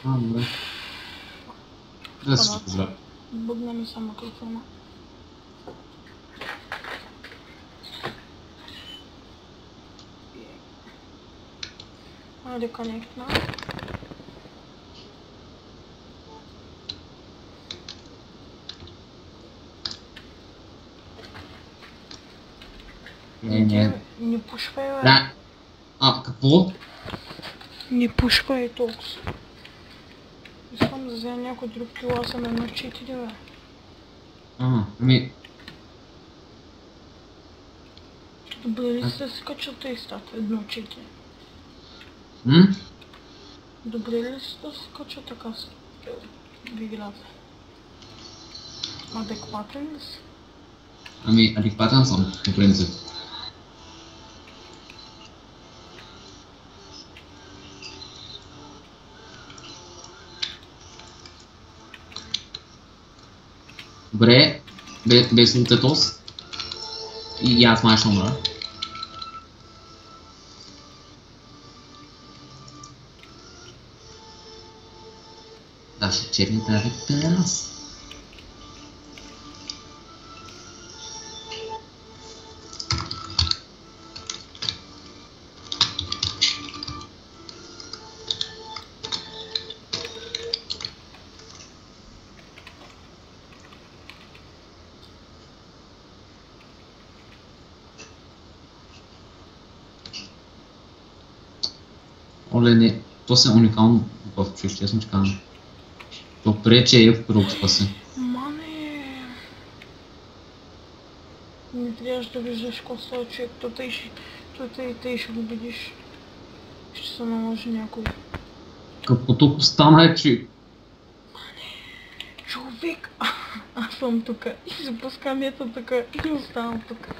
Добре. Да се поздравя. Бъгна ми само микрофона. Айде конектна. Не пушвай, бе. Да. Какво? Не пушвай толкова. Искам да взема някой друг кила, аз съм 1.4, бе. Ами... Добре ли сте си качал тъй стат 1.4? Добре ли сте си качал така с играта? Адекватен ли си? Ами, адекватен съм, по принцип. Добре, без лутетос. И аз май ще умра. Да, ще черни тази пес. Оле, не, то се уникално в чуш, честно че казвам. То прече е в пирог спаси. Мане... Не трябваш да виждаш какво става човек, тъй ще го видиш. Ще се наложи някой. Какво тук стана, че... Човек! Аз съм тука и запускам ето тука и оставам тука.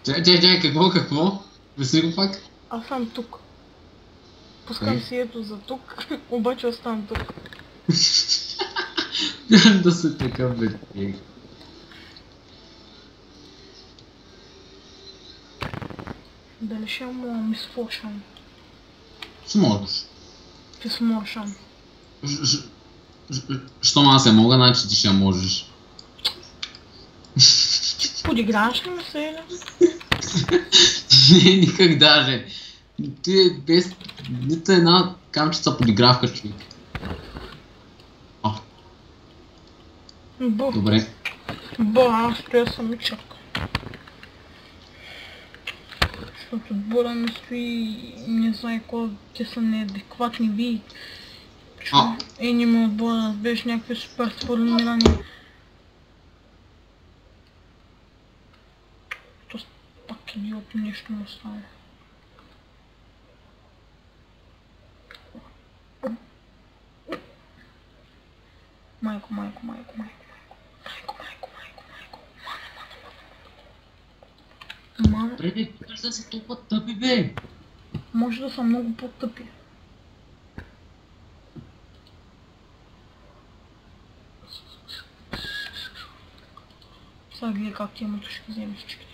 Чай, какво? Веси го пак? Аз съм тук. Пускам си ето за тук, обаче оставам тук. Да се така бе. Дали ще му изфлошам? Ще можеш. Ще смошам. Щом аз я мога, значи ти ще можеш. Ти подиграваш ли ме се, или? Не, никак даже. Ти е без нито една камчица подигравка, човек. Добре. Аз стоя самичък. Защото Боля ми стои не знае какво, те са неадекватни вии. Не ме от Боля, разбираш някакви супер сформирани. То пак идиот нещо му става. Майко. Мана. Добре, кажеш да са толкова тъпи, бе. Може да са много по-тъпи. Сега гледай как тия мото ще вземеш чекай.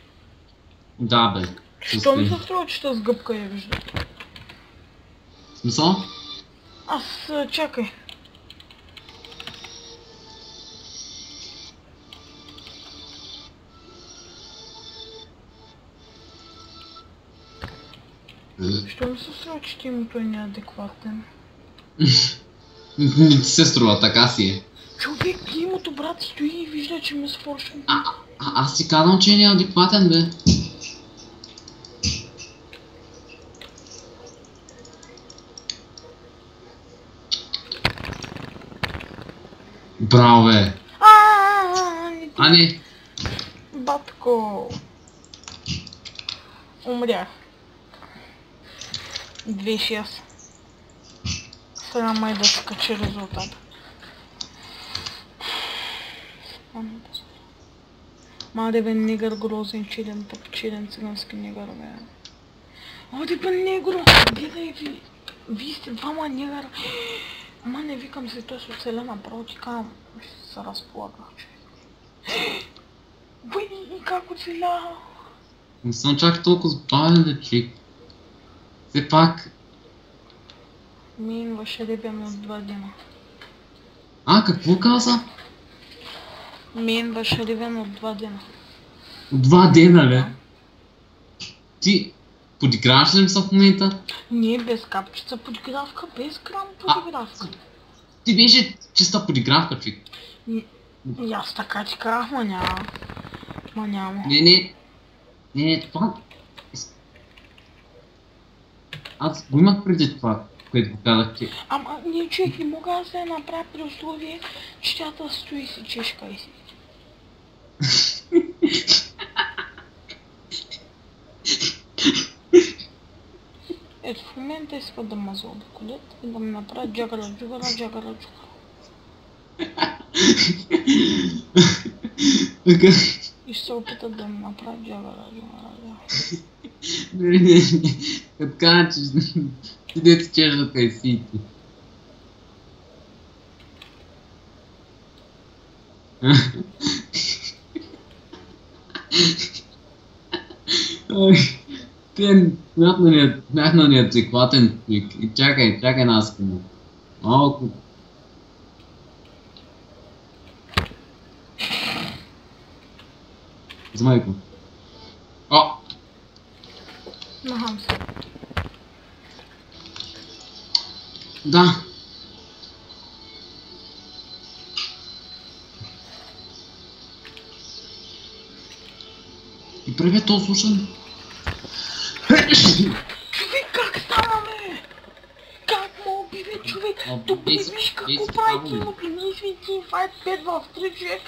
Да, бе. Що ми се струва, че тази гъбка я вижда? Смисъл? Аз чакай. Що ми се струва, че тимото е неадекватен? Не ти се струва, така си е. Човек, тимото брат стои и вижда, че ме сфоршам. Аз ти казвам, че е неадекватен, бе. Браво, бе. Не. Батко. Умрях. 2-6. Сега май да се качи резултат. Маде бе негър грозен, челен цигански негър, бе. Оде бе негро, гледай ви. Вие сте двама негър. Ама не викам се, той се оцеля направо, ти казвам. Ще се разполагах, човек. Бой, как оцеля? Не съм чак толкова забавен, бе, човек. Все пак... Минваше рибен от 2 дена. А, какво каза? Минваше рибен от 2 дена. От 2 дена, бе? Ти подиграваш ли ми се в момента? Не, без капчица подигравка, без грам подигравка. Ти беше чиста подигравка, човек. И аз така ти казах, ма няма. Ма няма. Не, това... Аз го имах преди това, което го казах ти. Ама не, човек, не мога аз да я направя при условие, че тя да стои си чешка и си. Ето в момента иска да ме заобиколят и да ми направят джагара джугара. И ще се опитат да ми направят джагара джугара. Не. Като кажа, че ти дете чеш да кайфите. Ten мятна ни адекватен пик. И чакай нас му. Малко. Вземай го. О! Нахам се. Да. И прави то слушам. Човек, как стана, бе? Как му уби, бе, човек? Тук виж какво прави ти му пини свети, файт 5 в 3 човек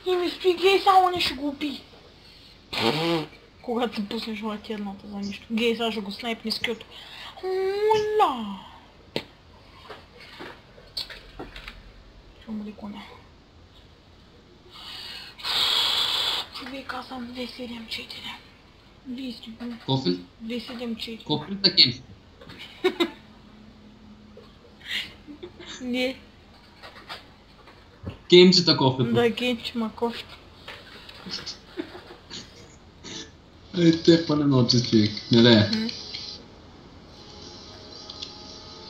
и ми стои гей, само не ще го уби. Когато се пуснеш латирната за нищо. Гей, сега ще го снайпне с кюто. Ула! Ще умри коня. Човек, аз съм 274. Вие сте го. Кофе? 274. Кофе да кем? Не. Кемчета кофето. Да, кемче макофе. Те па не научи човек, не.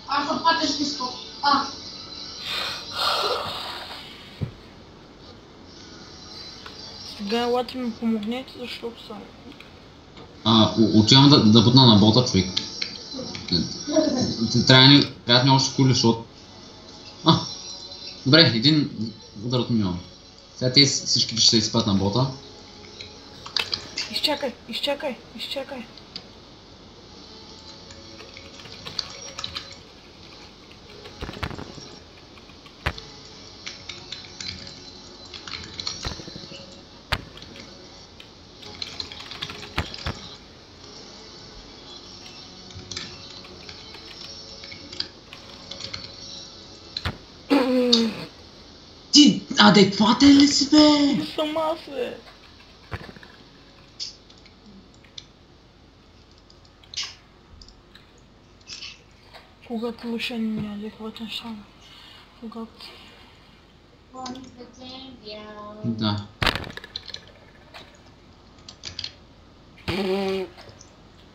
Аз съм пътешки скоп. Сега елате ми помогнете, защото съм... Отивам да бутна на бота, човек. Трябва ни още кули, защото... Добре, един удар от минимум. Сега те всички ще се изпадат на бота. Изчакай. Ти адекватен ли си, бе? Сама се. Когато мъшен не е адекватен шан. Когато... Да.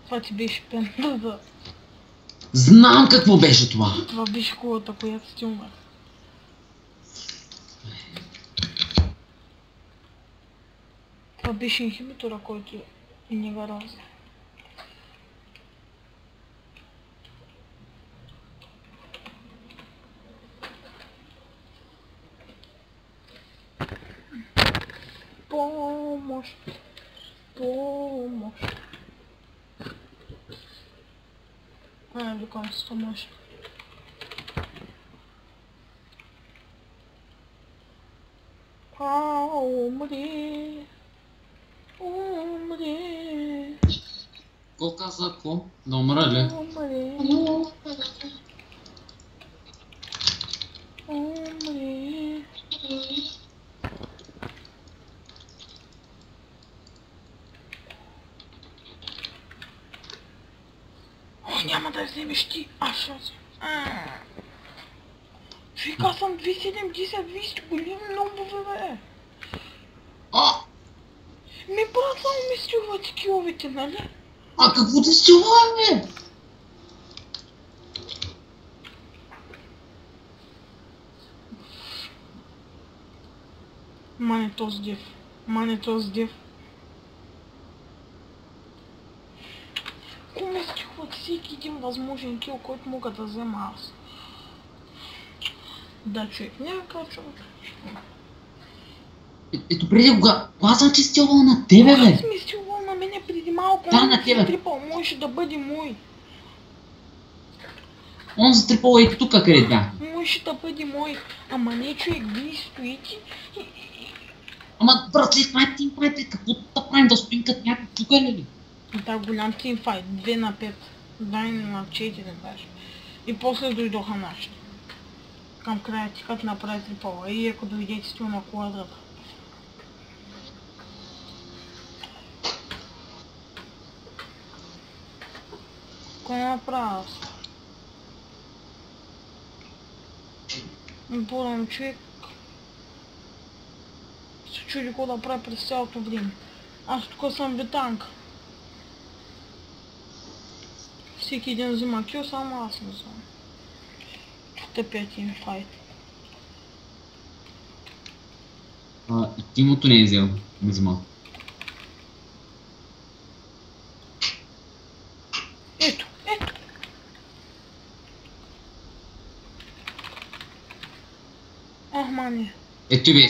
Това ти беше пендата. Знам какво беше това! Това беше кулата, която ти умер. Това беше инхибитора, който не го раза. Помощ. Викам се помощ. Умри. Ко каза, ко? Да умра ли? Умри. Няма да вземеш ти, аз ще взема. Човек, аз съм 270, вие сте големи много, бе. Ми брат, само ми стилвате киловете, нали? Какво ти стилваме? Мане този див. Мане този див. Ако ме стихват всеки един възможен кил, който мога да взема аз. Да, човек, някакъв човек. Ето преди кога съм че стилвал на тебе, Аз бе? ми стилвал на мене преди малко. Да, на тебе. Трипъл можеше да бъде мой. Он затрипал и тук къде бях. Можеше да бъде мой. Ама не, човек, вие стоите и... Ама, братле, това е тимфайт, бе, какво да правим, да стоим като някой тук, ли? Да, голям тимфайт. 2 на 5. 2 на 4 даже. И после дойдоха нашите. Към края ти като направи трипъла. И ако дойдете сте на квадрата. Кой направя аз? Борен човек се чуди какво да прави през цялото време. Аз тук съм битанка. Всеки един взима кил, само аз не знам. Тъпия тимфайт. И Тимото не е взел, не взимал. Ето, ето. Ах, мани. Ето бе.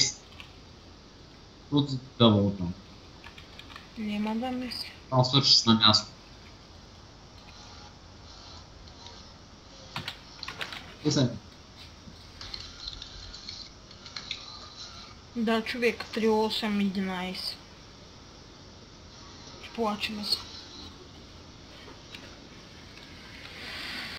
Просто дъбъл там. Няма да мисля. Там свърши с на място. Да, човек, 3-8-11. Плачеме се.